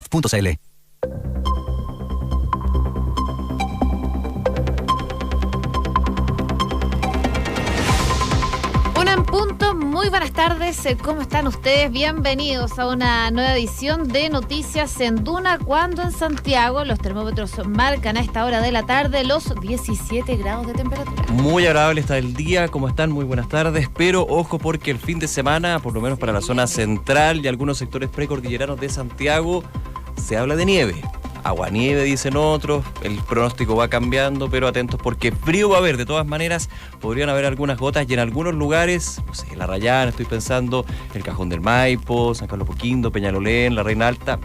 Craft.cl. Punto, muy buenas tardes, ¿cómo están ustedes? Bienvenidos a una nueva edición de Noticias en Duna, cuando en Santiago los termómetros marcan a esta hora de la tarde los 17 grados de temperatura. Muy agradable está el día, ¿cómo están? Muy buenas tardes, pero ojo porque el fin de semana, por lo menos para la zona central y algunos sectores precordilleranos de Santiago, se habla de nieve. Aguanieve, dicen otros, el pronóstico va cambiando, pero atentos porque frío va a haber. De todas maneras, podrían haber algunas gotas y en algunos lugares, no sé, La Rayana, estoy pensando, el Cajón del Maipo, San Carlos Poquindo, Peñalolén, La Reina Alta,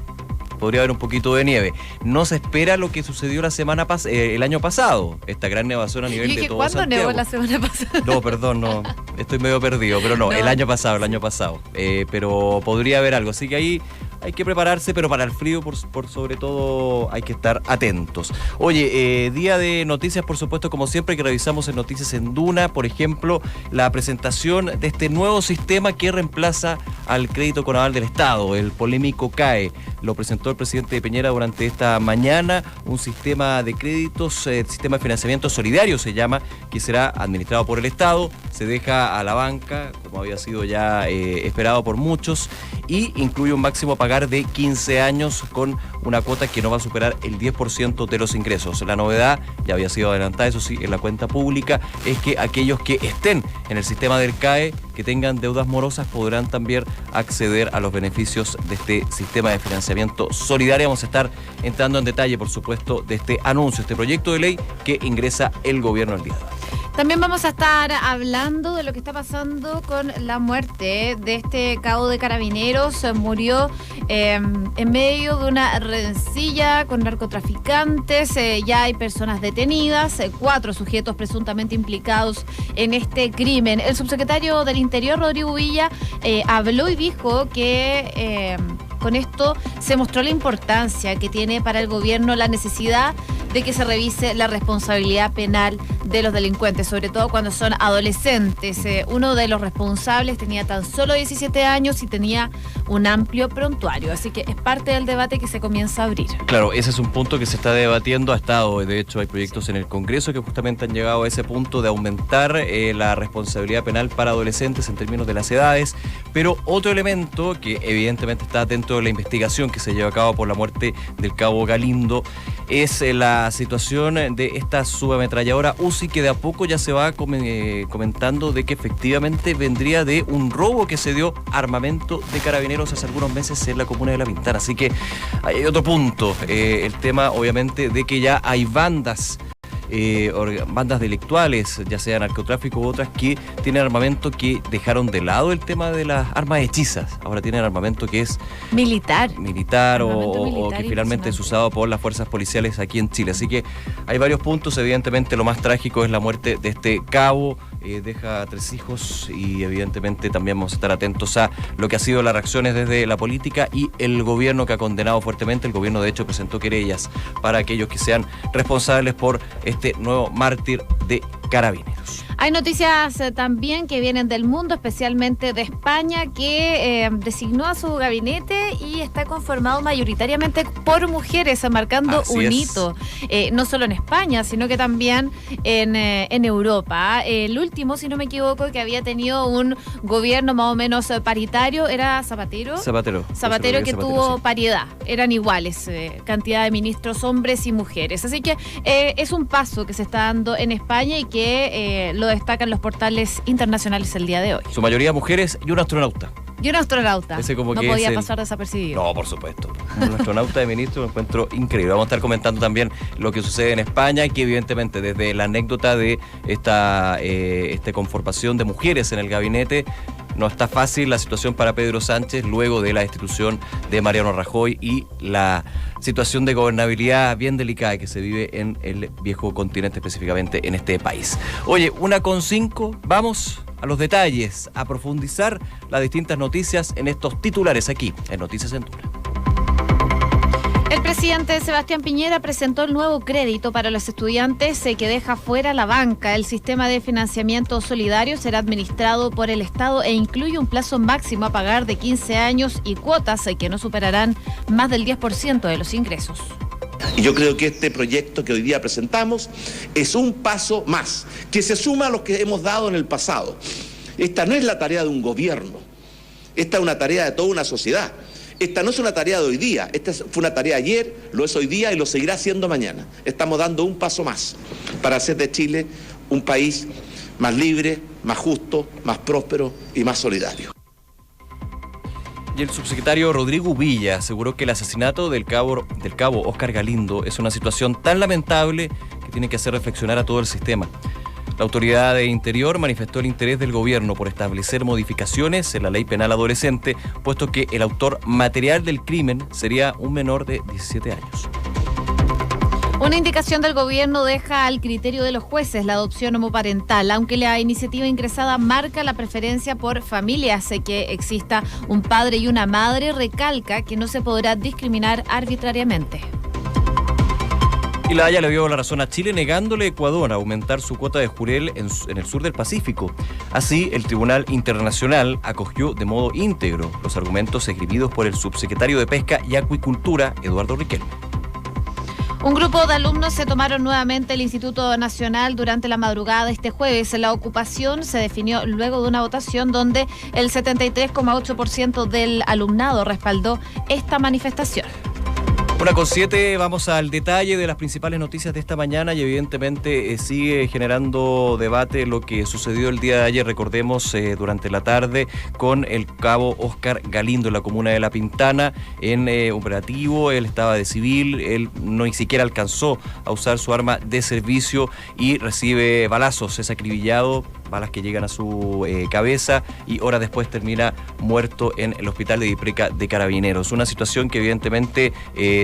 podría haber un poquito de nieve. No se espera lo que sucedió el año pasado, esta gran nevazón a nivel de todo Santiago. ¿Cuándo nevó la semana pasada? No, perdón, no, estoy medio perdido, pero no. El año pasado. Pero podría haber algo, así que ahí hay que prepararse, pero para el frío, por sobre todo, hay que estar atentos. Oye, día de noticias, por supuesto, como siempre, que revisamos en Noticias en Duna, por ejemplo, la presentación de este nuevo sistema que reemplaza al crédito Conaval del Estado, el polémico CAE. Lo presentó el presidente Piñera durante esta mañana, un sistema de créditos, sistema de financiamiento solidario se llama, que será administrado por el Estado, se deja a la banca, como había sido ya esperado por muchos, y incluye un máximo a pagar de 15 años con una cuota que no va a superar el 10% de los ingresos. La novedad, ya había sido adelantada, eso sí, en la cuenta pública, es que aquellos que estén en el sistema del CAE, que tengan deudas morosas, podrán también acceder a los beneficios de este sistema de financiamiento solidario. Vamos a estar entrando en detalle, por supuesto, de este anuncio, este proyecto de ley que ingresa el gobierno el día de hoy. También vamos a estar hablando de lo que está pasando con la muerte de este cabo de Carabineros. Murió en medio de una rencilla con narcotraficantes. Ya hay personas detenidas, 4 sujetos presuntamente implicados en este crimen. El subsecretario del Interior, Rodrigo Villa, habló y dijo que con esto se mostró la importancia que tiene para el gobierno la necesidad de que se revise la responsabilidad penal de los delincuentes, sobre todo cuando son adolescentes. Uno de los responsables tenía tan solo 17 años y tenía un amplio prontuario, así que es parte del debate que se comienza a abrir. Claro, ese es un punto que se está debatiendo, de hecho hay proyectos en el Congreso que justamente han llegado a ese punto de aumentar la responsabilidad penal para adolescentes en términos de las edades, pero otro elemento que evidentemente está dentro de la investigación que se lleva a cabo por la muerte del cabo Galindo es la situación de esta subametralladora Uzi, que de a poco ya se va comentando de que efectivamente vendría de un robo que se dio armamento de Carabineros hace algunos meses en la comuna de La Pintana. Así que hay otro punto, el tema obviamente de que ya hay bandas delictuales, ya sea narcotráfico u otras, que tienen armamento que dejaron de lado el tema de las armas hechizas. Ahora tienen armamento que es militar o que finalmente es usado por las fuerzas policiales aquí en Chile. Así que hay varios puntos. Evidentemente lo más trágico es la muerte de este cabo. Deja 3 hijos y evidentemente también vamos a estar atentos a lo que ha sido las reacciones desde la política y el gobierno, que ha condenado fuertemente. El gobierno de hecho presentó querellas para aquellos que sean responsables por este nuevo mártir de Carabineros. Hay noticias también que vienen del mundo, especialmente de España, que designó a su gabinete y está conformado mayoritariamente por mujeres, marcando un hito. No solo en España, sino que también en Europa. El último, si no me equivoco, que había tenido un gobierno más o menos paritario era Zapatero, que tuvo paridad. Eran iguales, cantidad de ministros hombres y mujeres. Así que es un paso que se está dando en España y que lo destacan los portales internacionales el día de hoy. Su mayoría mujeres y un astronauta. Ese como no que podía pasar desapercibido. No, por supuesto. Un astronauta de ministro lo encuentro increíble. Vamos a estar comentando también lo que sucede en España, que evidentemente desde la anécdota de esta conformación de mujeres en el gabinete, no está fácil la situación para Pedro Sánchez luego de la destitución de Mariano Rajoy y la situación de gobernabilidad bien delicada que se vive en el viejo continente, específicamente en este país. Oye, 1:05, vamos a los detalles, a profundizar las distintas noticias en estos titulares aquí en Noticias en Duna. El presidente Sebastián Piñera presentó el nuevo crédito para los estudiantes que deja fuera la banca. El sistema de financiamiento solidario será administrado por el Estado e incluye un plazo máximo a pagar de 15 años y cuotas que no superarán más del 10% de los ingresos. Y yo creo que este proyecto que hoy día presentamos es un paso más, que se suma a los que hemos dado en el pasado. Esta no es la tarea de un gobierno, esta es una tarea de toda una sociedad. Esta no es una tarea de hoy día, esta fue una tarea ayer, lo es hoy día y lo seguirá siendo mañana. Estamos dando un paso más para hacer de Chile un país más libre, más justo, más próspero y más solidario. Y el subsecretario Rodrigo Villa aseguró que el asesinato del cabo Oscar Galindo es una situación tan lamentable que tiene que hacer reflexionar a todo el sistema. La autoridad de Interior manifestó el interés del gobierno por establecer modificaciones en la ley penal adolescente, puesto que el autor material del crimen sería un menor de 17 años. Una indicación del gobierno deja al criterio de los jueces la adopción homoparental, aunque la iniciativa ingresada marca la preferencia por familias, que exista un padre y una madre, recalca que no se podrá discriminar arbitrariamente. Y la Haya le dio la razón a Chile negándole a Ecuador aumentar su cuota de jurel en el sur del Pacífico. Así, el Tribunal Internacional acogió de modo íntegro los argumentos esgrimidos por el subsecretario de Pesca y Acuicultura, Eduardo Riquelme. Un grupo de alumnos se tomaron nuevamente el Instituto Nacional durante la madrugada este jueves. La ocupación se definió luego de una votación donde el 73,8% del alumnado respaldó esta manifestación. 1:07, vamos al detalle de las principales noticias de esta mañana y evidentemente sigue generando debate lo que sucedió el día de ayer, recordemos, durante la tarde con el cabo Oscar Galindo en la comuna de La Pintana en operativo. Él estaba de civil, él no ni siquiera alcanzó a usar su arma de servicio y recibe balazos, es acribillado, balas que llegan a su cabeza y horas después termina muerto en el hospital de Dipreca de Carabineros. Una situación que evidentemente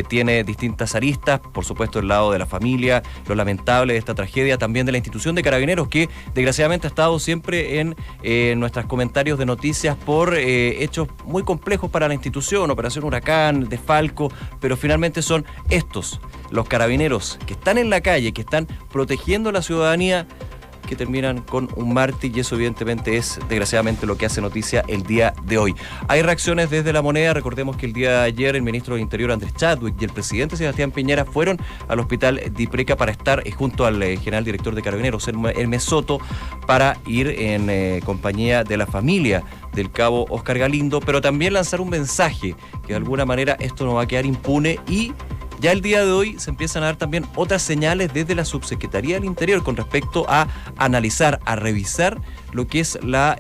tiene distintas aristas, por supuesto el lado de la familia, lo lamentable de esta tragedia, también de la institución de Carabineros que desgraciadamente ha estado siempre en nuestros comentarios de noticias por hechos muy complejos para la institución, Operación Huracán, Desfalco, pero finalmente son estos, los carabineros que están en la calle, que están protegiendo a la ciudadanía, que terminan con un mártir y eso evidentemente es desgraciadamente lo que hace noticia el día de hoy. Hay reacciones desde La Moneda, recordemos que el día de ayer el ministro de Interior Andrés Chadwick y el presidente Sebastián Piñera fueron al hospital Dipreca para estar junto al general director de Carabineros, Hermes Soto, para ir en compañía de la familia del cabo Oscar Galindo, pero también lanzar un mensaje que de alguna manera esto no va a quedar impune y ya el día de hoy se empiezan a dar también otras señales desde la Subsecretaría del Interior con respecto a analizar, a revisar lo que es la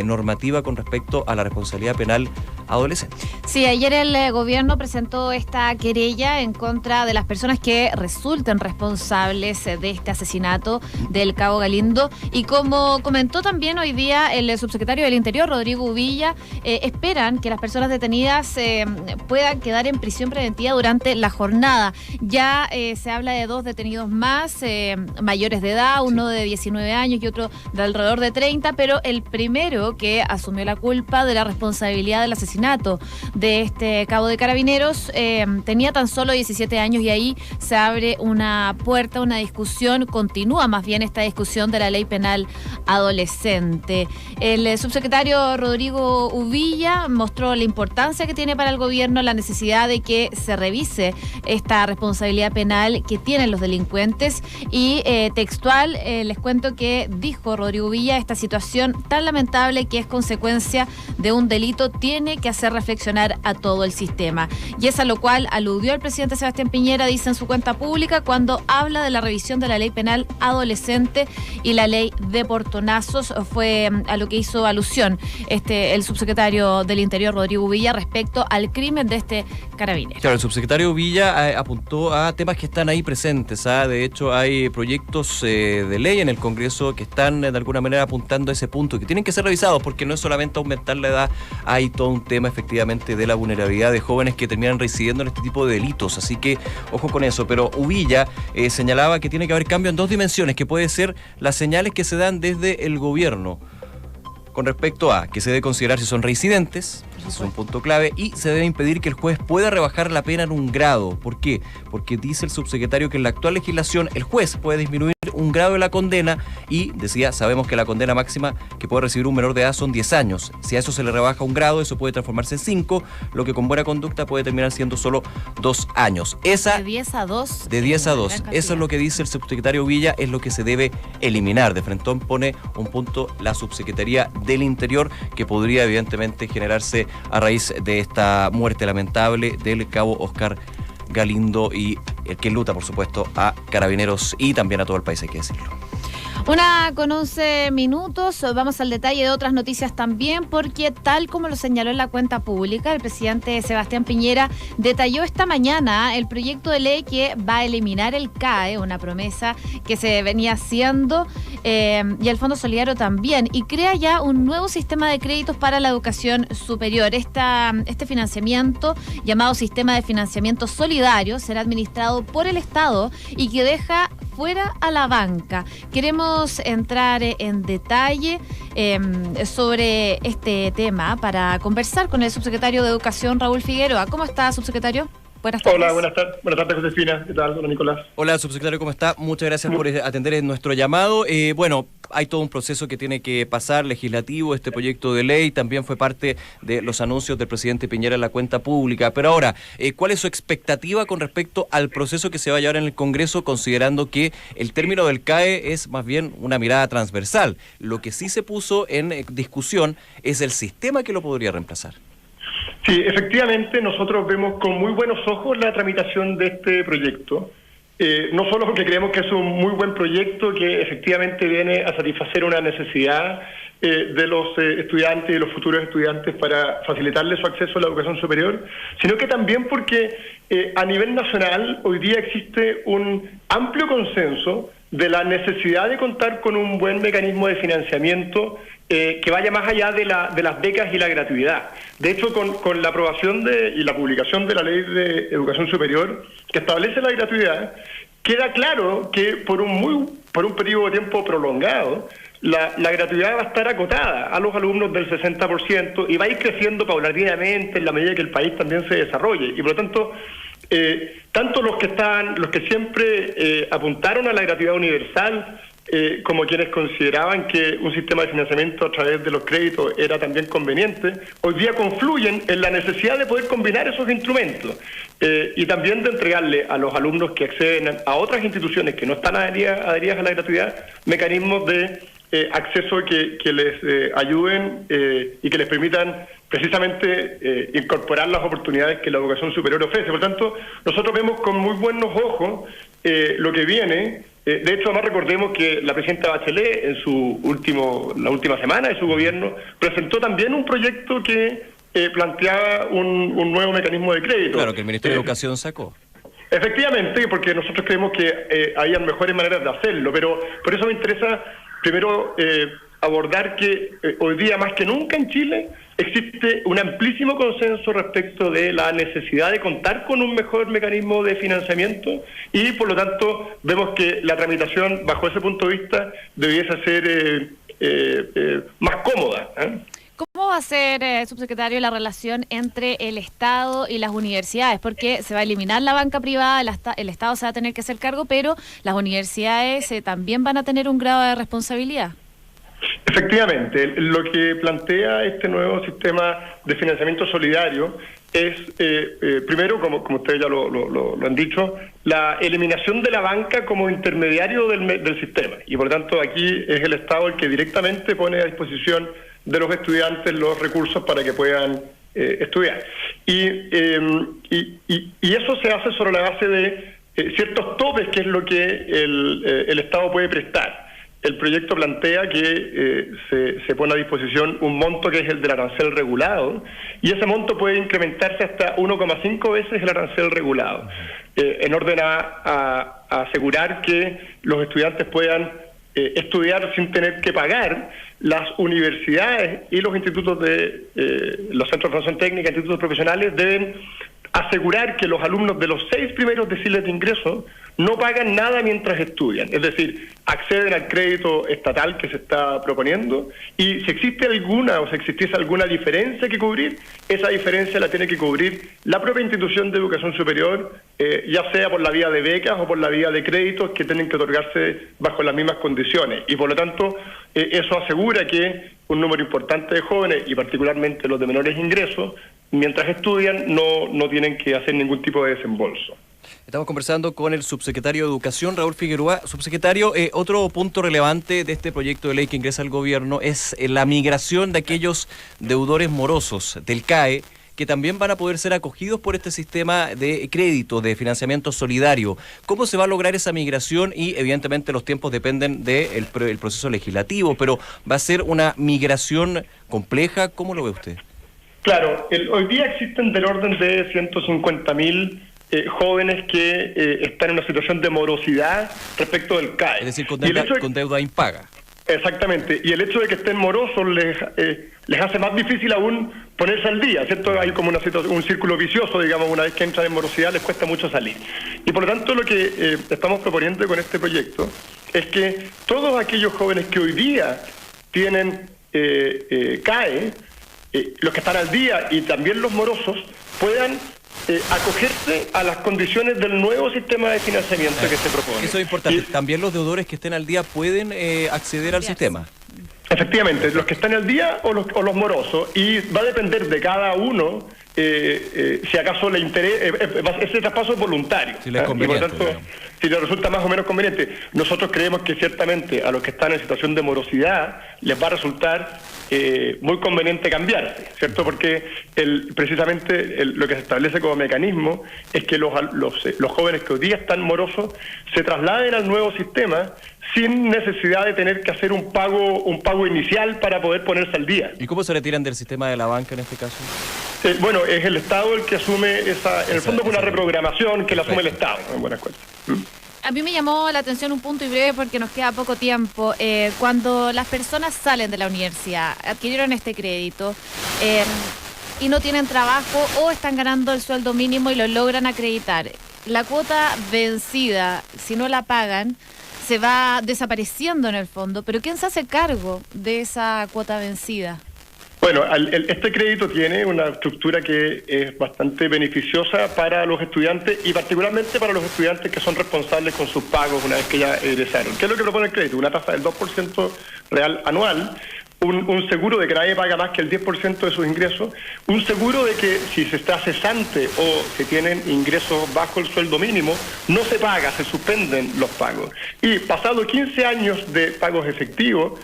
normativa con respecto a la responsabilidad penal adolescente. Sí, ayer el gobierno presentó esta querella en contra de las personas que resulten responsables de este asesinato del cabo Galindo y como comentó también hoy día el subsecretario del Interior, Rodrigo Villa, esperan que las personas detenidas puedan quedar en prisión preventiva durante la jornada. Ya se habla de 2 detenidos más, mayores de edad, uno de 19 años y otro de alrededor de 30, pero el primero que asumió la culpa de la responsabilidad del asesinato de este cabo de Carabineros tenía tan solo 17 años y ahí se abre una puerta, una discusión, continúa más bien esta discusión de la ley penal adolescente. El subsecretario Rodrigo Uvilla mostró la importancia que tiene para el gobierno la necesidad de que se revise esta responsabilidad penal que tienen los delincuentes y textual les cuento que dijo Rodrigo Uvilla, esta situación tan lamentable que es consecuencia de un delito tiene que hacer reflexionar a todo el sistema. Y es a lo cual aludió el presidente Sebastián Piñera, dice en su cuenta pública, cuando habla de la revisión de la ley penal adolescente y la ley de portonazos, fue a lo que hizo alusión el subsecretario del Interior, Rodrigo Villa, respecto al crimen de este carabinero. Claro, el subsecretario Villa apuntó a temas que están ahí presentes. De hecho, hay proyectos de ley en el Congreso que están de alguna manera apuntando a ese punto, que tienen que ser revisados porque no es solamente aumentar la edad, hay todo un tema efectivamente de la vulnerabilidad de jóvenes que terminan reincidiendo en este tipo de delitos, así que ojo con eso. Pero Uvilla señalaba que tiene que haber cambio en 2 dimensiones, que puede ser las señales que se dan desde el gobierno. con respecto a que se debe considerar si son reincidentes, es un punto clave, y se debe impedir que el juez pueda rebajar la pena en un grado. ¿Por qué? Porque dice el subsecretario que en la actual legislación el juez puede disminuir un grado de la condena y, decía, sabemos que la condena máxima que puede recibir un menor de edad son 10 años. Si a eso se le rebaja un grado, eso puede transformarse en 5, lo que con buena conducta puede terminar siendo solo 2 años. De 10 a 2. De 10 a 2. Eso es lo que dice el subsecretario Villa, es lo que se debe eliminar. De frentón pone un punto la subsecretaría del Interior, que podría evidentemente generarse a raíz de esta muerte lamentable del cabo Oscar Galindo y el que luta, por supuesto, a Carabineros y también a todo el país, hay que decirlo. 1:11. Vamos al detalle de otras noticias también, porque tal como lo señaló en la cuenta pública, el presidente Sebastián Piñera detalló esta mañana el proyecto de ley que va a eliminar el CAE, una promesa que se venía haciendo, y el Fondo Solidario también, y crea ya un nuevo sistema de créditos para la educación superior. Este financiamiento, llamado Sistema de Financiamiento Solidario, será administrado por el Estado y que deja fuera a la banca. Queremos entrar en detalle sobre este tema para conversar con el subsecretario de Educación, Raúl Figueroa. ¿Cómo está, subsecretario? Buenas tardes. Hola, buenas tardes, Josefina. ¿Qué tal? Hola, Nicolás. Hola, subsecretario, ¿cómo está? Muchas gracias por atender nuestro llamado. Bueno, hay todo un proceso que tiene que pasar, legislativo, este proyecto de ley también fue parte de los anuncios del presidente Piñera en la cuenta pública. Pero ahora, ¿cuál es su expectativa con respecto al proceso que se va a llevar en el Congreso, considerando que el término del CAE es más bien una mirada transversal? Lo que sí se puso en discusión es el sistema que lo podría reemplazar. Sí, efectivamente, nosotros vemos con muy buenos ojos la tramitación de este proyecto. No solo porque creemos que es un muy buen proyecto que efectivamente viene a satisfacer una necesidad de los estudiantes y de los futuros estudiantes para facilitarles su acceso a la educación superior, sino que también porque a nivel nacional hoy día existe un amplio consenso de la necesidad de contar con un buen mecanismo de financiamiento que vaya más allá de las becas y la gratuidad. De hecho, con la aprobación y la publicación de la Ley de Educación Superior, que establece la gratuidad, queda claro que por un periodo de tiempo prolongado, la gratuidad va a estar acotada a los alumnos del 60% y va a ir creciendo paulatinamente en la medida que el país también se desarrolle. Y por lo tanto, tanto los que siempre apuntaron a la gratuidad universal, como quienes consideraban que un sistema de financiamiento a través de los créditos era también conveniente, hoy día confluyen en la necesidad de poder combinar esos instrumentos y también de entregarle a los alumnos que acceden a otras instituciones que no están adheridas a la gratuidad, mecanismos de acceso que les ayuden y que les permitan precisamente incorporar las oportunidades que la educación superior ofrece. Por tanto, nosotros vemos con muy buenos ojos lo que viene. De hecho, además recordemos que la presidenta Bachelet en la última semana de su gobierno presentó también un proyecto que planteaba un nuevo mecanismo de crédito. Claro, que el Ministerio de Educación sacó. Efectivamente, porque nosotros creemos que había mejores maneras de hacerlo, pero por eso me interesa primero abordar que hoy día más que nunca en Chile existe un amplísimo consenso respecto de la necesidad de contar con un mejor mecanismo de financiamiento y por lo tanto vemos que la tramitación bajo ese punto de vista debiese ser más cómoda. ¿Cómo va a ser, subsecretario, la relación entre el Estado y las universidades? Porque se va a eliminar la banca privada, el Estado se va a tener que hacer cargo, pero las universidades también van a tener un grado de responsabilidad. Efectivamente, lo que plantea este nuevo sistema de financiamiento solidario es, primero, como ustedes ya lo han dicho, la eliminación de la banca como intermediario del sistema. Y por lo tanto aquí es el Estado el que directamente pone a disposición de los estudiantes los recursos para que puedan estudiar. Y eso se hace sobre la base de ciertos topes, que es lo que el Estado puede prestar. El proyecto plantea que se pone a disposición un monto que es el del arancel regulado, y ese monto puede incrementarse hasta 1,5 veces el arancel regulado, en orden a asegurar que los estudiantes puedan estudiar sin tener que pagar. Las universidades y los institutos los centros de formación técnica, institutos profesionales deben asegurar que los alumnos de los 6 primeros deciles de ingreso no pagan nada mientras estudian, es decir, acceden al crédito estatal que se está proponiendo, y si existe alguna o si existiese alguna diferencia que cubrir, esa diferencia la tiene que cubrir la propia institución de educación superior, ya sea por la vía de becas o por la vía de créditos que tienen que otorgarse bajo las mismas condiciones, y por lo tanto eso asegura que un número importante de jóvenes, y particularmente los de menores ingresos, mientras estudian no tienen que hacer ningún tipo de desembolso. Estamos conversando con el subsecretario de Educación, Raúl Figueroa. Subsecretario, otro punto relevante de este proyecto de ley que ingresa al gobierno es la migración de aquellos deudores morosos del CAE, que también van a poder ser acogidos por este sistema de crédito, de financiamiento solidario. ¿Cómo se va a lograr esa migración? Y evidentemente los tiempos dependen del proceso legislativo, pero ¿va a ser una migración compleja? ¿Cómo lo ve usted? Claro, hoy día existen del orden de 150.000 jóvenes que están en una situación de morosidad respecto del CAE. Es decir, con deuda impaga. Exactamente, y el hecho de que estén morosos les hace más difícil aún ponerse al día, ¿cierto? Hay como un círculo vicioso, digamos, una vez que entran en morosidad les cuesta mucho salir. Y por lo tanto lo que estamos proponiendo con este proyecto es que todos aquellos jóvenes que hoy día tienen CAE, los que están al día y también los morosos, puedan acogerse a las condiciones del nuevo sistema de financiamiento que se propone. Eso es importante. También los deudores que estén al día pueden acceder al sistema. Efectivamente, los que están al día o los morosos, y va a depender de cada uno si acaso le interesa, ese traspaso es voluntario. Si les conviene, y por tanto, si les resulta más o menos conveniente. Nosotros creemos que ciertamente a los que están en situación de morosidad les va a resultar muy conveniente cambiarse, ¿cierto? Porque precisamente lo que se establece como mecanismo es que los jóvenes que hoy día están morosos se trasladen al nuevo sistema sin necesidad de tener que hacer un pago inicial para poder ponerse al día. ¿Y cómo se retiran del sistema de la banca en este caso? Bueno, es el Estado el que asume en el fondo es una reprogramación que la asume el Estado, en buenas cuentas. A mí me llamó la atención un punto y breve porque nos queda poco tiempo. Cuando las personas salen de la universidad, adquirieron este crédito y no tienen trabajo o están ganando el sueldo mínimo y lo logran acreditar, la cuota vencida, si no la pagan, se va desapareciendo en el fondo. ¿Pero quién se hace cargo de esa cuota vencida? Bueno, este crédito tiene una estructura que es bastante beneficiosa para los estudiantes y particularmente para los estudiantes que son responsables con sus pagos una vez que ya egresaron. ¿Qué es lo que propone el crédito? Una tasa del 2% real anual, un seguro de que nadie paga más que el 10% de sus ingresos, un seguro de que si se está cesante o se tienen ingresos bajo el sueldo mínimo, no se paga, se suspenden los pagos. Y pasado 15 años de pagos efectivos,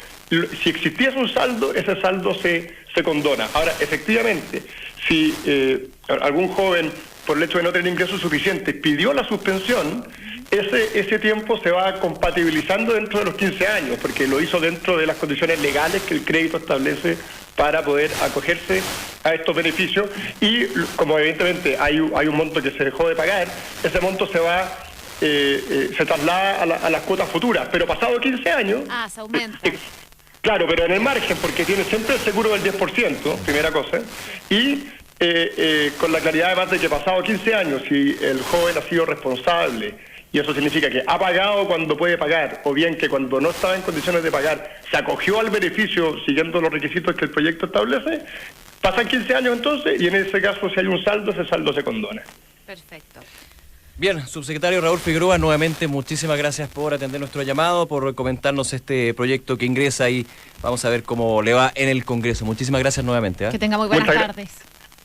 si existiese un saldo, ese saldo se condona. Ahora, efectivamente, si algún joven, por el hecho de no tener ingresos suficientes, pidió la suspensión, ese tiempo se va compatibilizando dentro de los 15 años, porque lo hizo dentro de las condiciones legales que el crédito establece para poder acogerse a estos beneficios. Y como evidentemente hay un monto que se dejó de pagar, ese monto se traslada a las cuotas futuras, pero pasado 15 años... se aumenta. Claro, pero en el margen, porque tiene siempre el seguro del 10%, primera cosa, y con la claridad además de que pasado 15 años, si el joven ha sido responsable, y eso significa que ha pagado cuando puede pagar, o bien que cuando no estaba en condiciones de pagar, se acogió al beneficio siguiendo los requisitos que el proyecto establece, pasan 15 años entonces, y en ese caso si hay un saldo, ese saldo se condona. Perfecto. Bien, subsecretario Raúl Figueroa, nuevamente muchísimas gracias por atender nuestro llamado, por comentarnos este proyecto que ingresa y vamos a ver cómo le va en el Congreso. Muchísimas gracias nuevamente. Que tenga muy buenas tardes.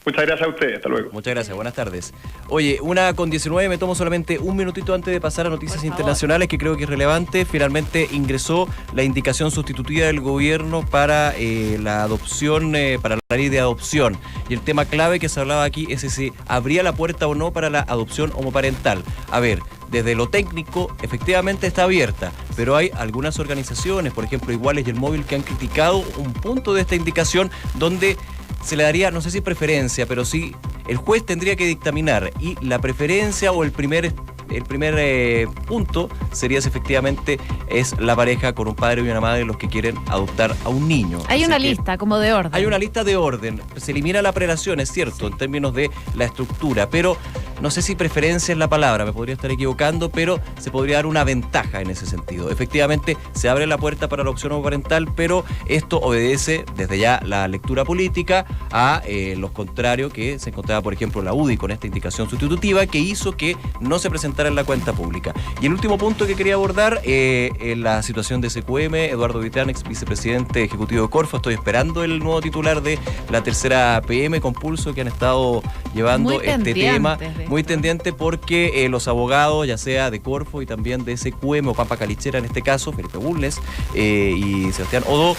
Muchas gracias a ustedes, hasta luego. Muchas gracias, buenas tardes. Oye, 1:19, me tomo solamente un minutito antes de pasar a noticias internacionales que creo que es relevante. Finalmente ingresó la indicación sustitutiva del gobierno para la adopción, para la ley de adopción. Y el tema clave que se hablaba aquí es si abría la puerta o no para la adopción homoparental. A ver, desde lo técnico, efectivamente está abierta, pero hay algunas organizaciones, por ejemplo, Iguales y el Móvil, que han criticado un punto de esta indicación donde se le daría, no sé si preferencia, pero sí el juez tendría que dictaminar y la preferencia o el primer el primer punto sería si efectivamente es la pareja con un padre y una madre los que quieren adoptar a un niño. Hay una lista como de orden. Hay una lista de orden. Se elimina la prelación, es cierto, en términos de la estructura, pero no sé si preferencia es la palabra, me podría estar equivocando, pero se podría dar una ventaja en ese sentido. Efectivamente, se abre la puerta para la opción homoparental, pero esto obedece desde ya la lectura política a los contrarios que se encontraba, por ejemplo, la UDI con esta indicación sustitutiva que hizo que no se presentara en la cuenta pública. Y el último punto que quería abordar es la situación de SQM, Eduardo Vitrán, ex vicepresidente ejecutivo de Corfo. Estoy esperando el nuevo titular de la tercera PM con Pulso que han estado llevando este tema. Muy tendiente porque los abogados, ya sea de Corfo y también de SQM o Pampa Calichera en este caso, Felipe Bulnes y Sebastián Odó,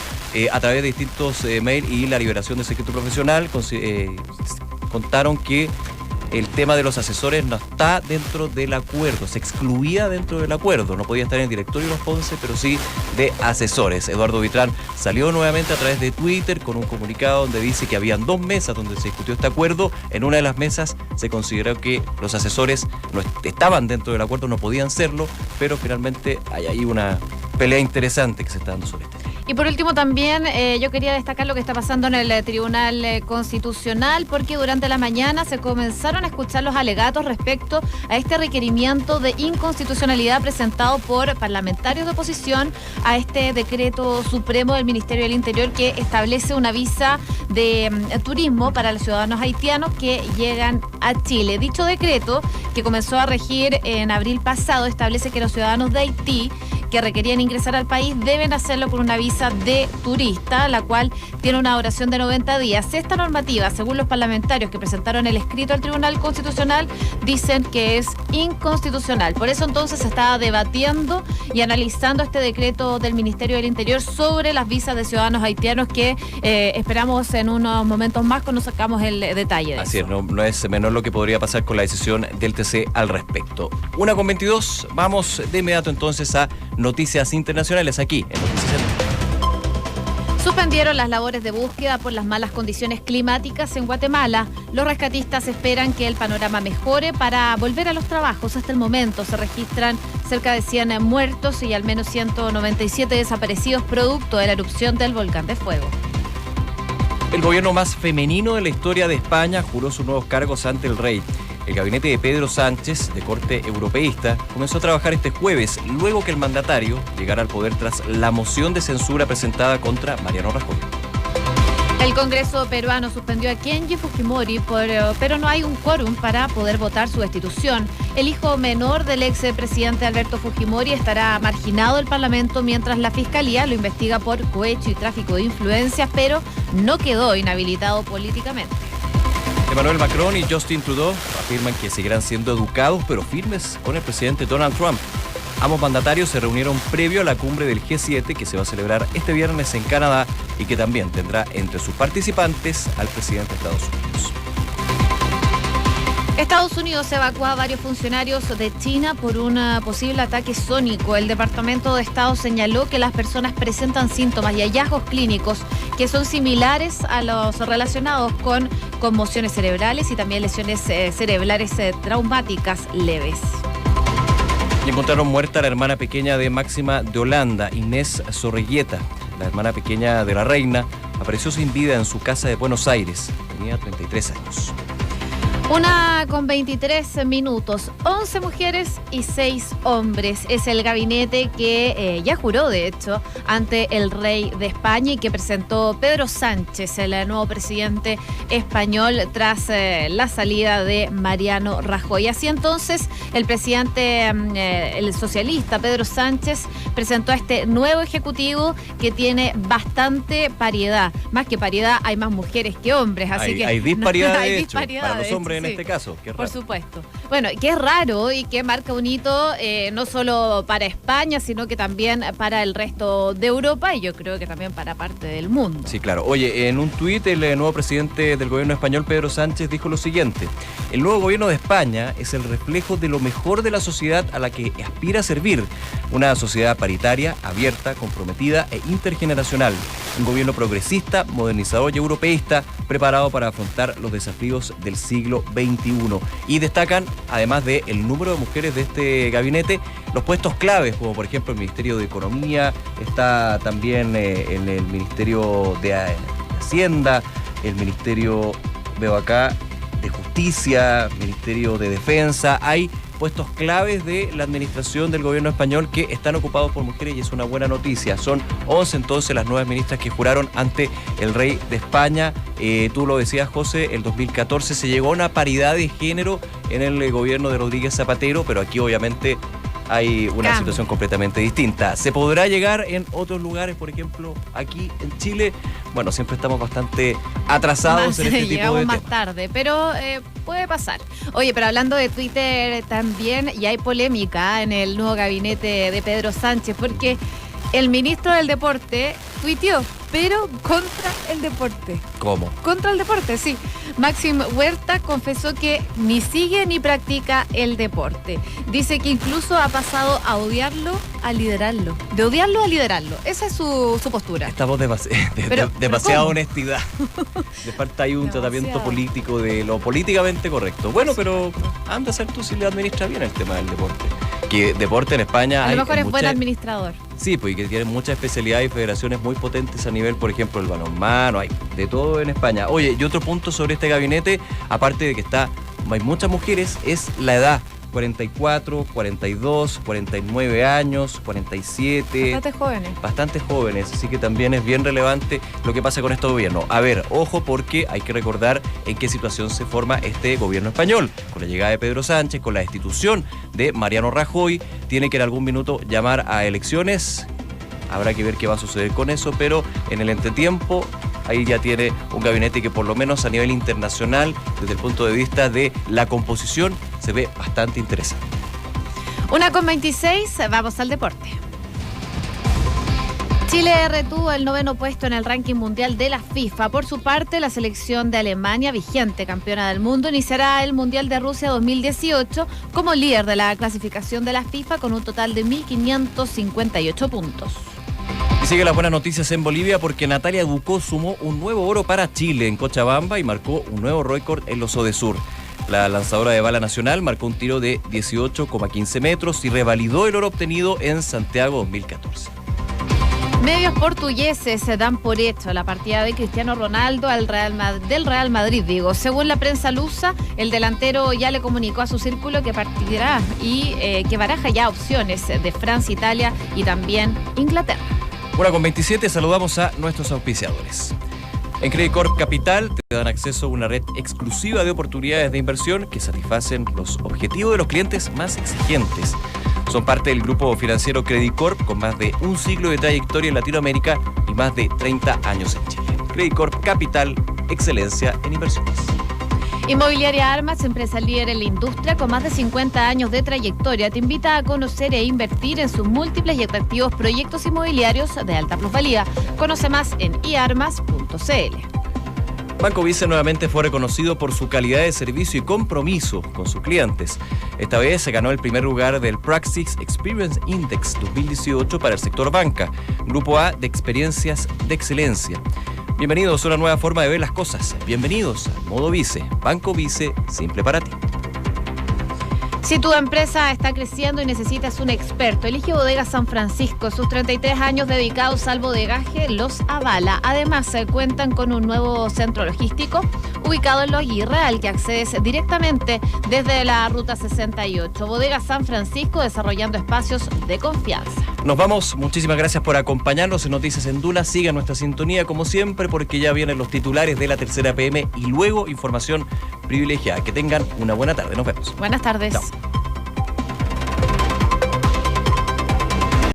a través de distintos mails y la liberación de secreto profesional, contaron que el tema de los asesores no está dentro del acuerdo, se excluía dentro del acuerdo, no podía estar en el directorio de los Ponce, pero sí de asesores. Eduardo Vitrán salió nuevamente a través de Twitter con un comunicado donde dice que habían 2 mesas donde se discutió este acuerdo. En una de las mesas se consideró que los asesores no estaban dentro del acuerdo, no podían serlo, pero finalmente hay ahí una pelea interesante que se está dando sobre este tema. Y por último también yo quería destacar lo que está pasando en el Tribunal Constitucional, porque durante la mañana se comenzaron a escuchar los alegatos respecto a este requerimiento de inconstitucionalidad presentado por parlamentarios de oposición a este decreto supremo del Ministerio del Interior que establece una visa de turismo para los ciudadanos haitianos que llegan a Chile. Dicho decreto, que comenzó a regir en abril pasado, establece que los ciudadanos de Haití que requerían ingresar al país deben hacerlo con una visa de turista, la cual tiene una duración de 90 días. Esta normativa, según los parlamentarios que presentaron el escrito al Tribunal Constitucional, dicen que es inconstitucional. Por eso entonces se estaba debatiendo y analizando este decreto del Ministerio del Interior sobre las visas de ciudadanos haitianos que esperamos en unos momentos más conozcamos el detalle de Así eso. es, no es menor lo que podría pasar con la decisión del TC al respecto. 1:22, vamos de inmediato entonces a noticias internacionales aquí en Noticias Centro. Suspendieron las labores de búsqueda por las malas condiciones climáticas en Guatemala. Los rescatistas esperan que el panorama mejore para volver a los trabajos. Hasta el momento se registran cerca de 100 muertos y al menos 197 desaparecidos producto de la erupción del volcán de fuego. El gobierno más femenino de la historia de España juró sus nuevos cargos ante el rey. El gabinete de Pedro Sánchez, de corte europeísta, comenzó a trabajar este jueves, luego que el mandatario llegara al poder tras la moción de censura presentada contra Mariano Rajoy. El Congreso peruano suspendió a Kenji Fujimori, pero no hay un quórum para poder votar su destitución. El hijo menor del expresidente Alberto Fujimori estará marginado del Parlamento mientras la Fiscalía lo investiga por cohecho y tráfico de influencias, pero no quedó inhabilitado políticamente. Emmanuel Macron y Justin Trudeau afirman que seguirán siendo educados pero firmes con el presidente Donald Trump. Ambos mandatarios se reunieron previo a la cumbre del G7 que se va a celebrar este viernes en Canadá y que también tendrá entre sus participantes al presidente de Estados Unidos. Estados Unidos evacúa a varios funcionarios de China por un posible ataque sónico. El Departamento de Estado señaló que las personas presentan síntomas y hallazgos clínicos que son similares a los relacionados con conmociones cerebrales y también lesiones cerebrales traumáticas leves. Y encontraron muerta a la hermana pequeña de Máxima de Holanda, Inés Zorrilleta. La hermana pequeña de la reina apareció sin vida en su casa de Buenos Aires. Tenía 33 años. 1:23, 11 mujeres y 6 hombres. Es el gabinete que ya juró, de hecho, ante el rey de España y que presentó Pedro Sánchez, el nuevo presidente español, tras la salida de Mariano Rajoy. Así entonces, el presidente, el socialista Pedro Sánchez, presentó a este nuevo ejecutivo que tiene bastante paridad. Más que paridad, hay más mujeres que hombres. Así hay disparidad, de hecho, para los hombres en sí, este caso. Qué raro. Por supuesto. Bueno, que es raro y que marca un hito no solo para España, sino que también para el resto de Europa y yo creo que también para parte del mundo. Sí, claro. Oye, en un tuit el nuevo presidente del gobierno español, Pedro Sánchez, dijo lo siguiente: el nuevo gobierno de España es el reflejo de lo mejor de la sociedad a la que aspira a servir. Una sociedad paritaria, abierta, comprometida e intergeneracional. Un gobierno progresista, modernizador y europeísta, preparado para afrontar los desafíos del siglo XXI. Y destacan, además del número de mujeres de este gabinete, los puestos claves, como por ejemplo el Ministerio de Economía, está también en el Ministerio de Hacienda, el Ministerio, veo acá, de Justicia, Ministerio de Defensa. Hay puestos claves de la administración del gobierno español que están ocupados por mujeres y es una buena noticia. Son 11 entonces las nuevas ministras que juraron ante el rey de España. Tú lo decías, José, el 2014 se llegó a una paridad de género en el gobierno de Rodríguez Zapatero, pero aquí obviamente hay una situación completamente distinta. ¿Se podrá llegar en otros lugares, por ejemplo, aquí en Chile? Bueno, siempre estamos bastante atrasados en este tipo de llegamos más tarde, pero puede pasar. Oye, pero hablando de Twitter también, y hay polémica en el nuevo gabinete de Pedro Sánchez, porque el ministro del Deporte tuiteó, pero contra el deporte. ¿Cómo? Contra el deporte, sí. Máxim Huerta confesó que ni sigue ni practica el deporte. Dice que incluso ha pasado a odiarlo a liderarlo. De odiarlo a liderarlo. Esa es su postura. Estamos demasiada honestidad. Le falta ahí un tratamiento político de lo políticamente correcto. Bueno, pero anda a ser tú si le administra bien el tema del deporte. Que deporte en España a lo mejor es buen administrador. Sí, pues que tienen muchas especialidades y federaciones muy potentes a nivel, por ejemplo, el balonmano, hay de todo en España. Oye, y otro punto sobre este gabinete, aparte de que hay muchas mujeres, es la edad. 44, 42, 49 años, 47. Bastante jóvenes, así que también es bien relevante lo que pasa con este gobierno. A ver, ojo, porque hay que recordar en qué situación se forma este gobierno español. Con la llegada de Pedro Sánchez, con la destitución de Mariano Rajoy, tiene que en algún minuto llamar a elecciones. Habrá que ver qué va a suceder con eso, pero en el entretiempo ahí ya tiene un gabinete que por lo menos a nivel internacional, desde el punto de vista de la composición, se ve bastante interesante. 1:26, vamos al deporte. Chile retuvo el 9º puesto en el ranking mundial de la FIFA. Por su parte, la selección de Alemania, vigente campeona del mundo, iniciará el Mundial de Rusia 2018 como líder de la clasificación de la FIFA con un total de 1.558 puntos. Y sigue las buenas noticias en Bolivia porque Natalia Ducó sumó un nuevo oro para Chile en Cochabamba y marcó un nuevo récord en los Odesur. La lanzadora de bala nacional marcó un tiro de 18,15 metros y revalidó el oro obtenido en Santiago 2014. Medios portugueses se dan por hecho la partida de Cristiano Ronaldo del Real Madrid. Según la prensa lusa, el delantero ya le comunicó a su círculo que partirá y que baraja ya opciones de Francia, Italia y también Inglaterra. 1:27, saludamos a nuestros auspiciadores. En Credit Corp Capital te dan acceso a una red exclusiva de oportunidades de inversión que satisfacen los objetivos de los clientes más exigentes. Son parte del grupo financiero Credit Corp con más de un siglo de trayectoria en Latinoamérica y más de 30 años en Chile. Credit Corp Capital, excelencia en inversiones. Inmobiliaria Armas, empresa líder en la industria con más de 50 años de trayectoria, te invita a conocer e invertir en sus múltiples y atractivos proyectos inmobiliarios de alta plusvalía. Conoce más en iarmas.cl. Banco Vice nuevamente fue reconocido por su calidad de servicio y compromiso con sus clientes. Esta vez se ganó el primer lugar del Praxis Experience Index 2018 para el sector banca, Grupo A de experiencias de excelencia. Bienvenidos a una nueva forma de ver las cosas. Bienvenidos al Modo Vice. Banco Vice, simple para ti. Si tu empresa está creciendo y necesitas un experto, elige Bodegas San Francisco. Sus 33 años dedicados al bodegaje los avala. Además, cuentan con un nuevo centro logístico ubicado en Los Aguirre, al que accedes directamente desde la Ruta 68. Bodegas San Francisco, desarrollando espacios de confianza. Nos vamos. Muchísimas gracias por acompañarnos en Noticias en Duna. Sigan nuestra sintonía como siempre porque ya vienen los titulares de la tercera PM y luego información privilegiada. Que tengan una buena tarde. Nos vemos. Buenas tardes. Chao.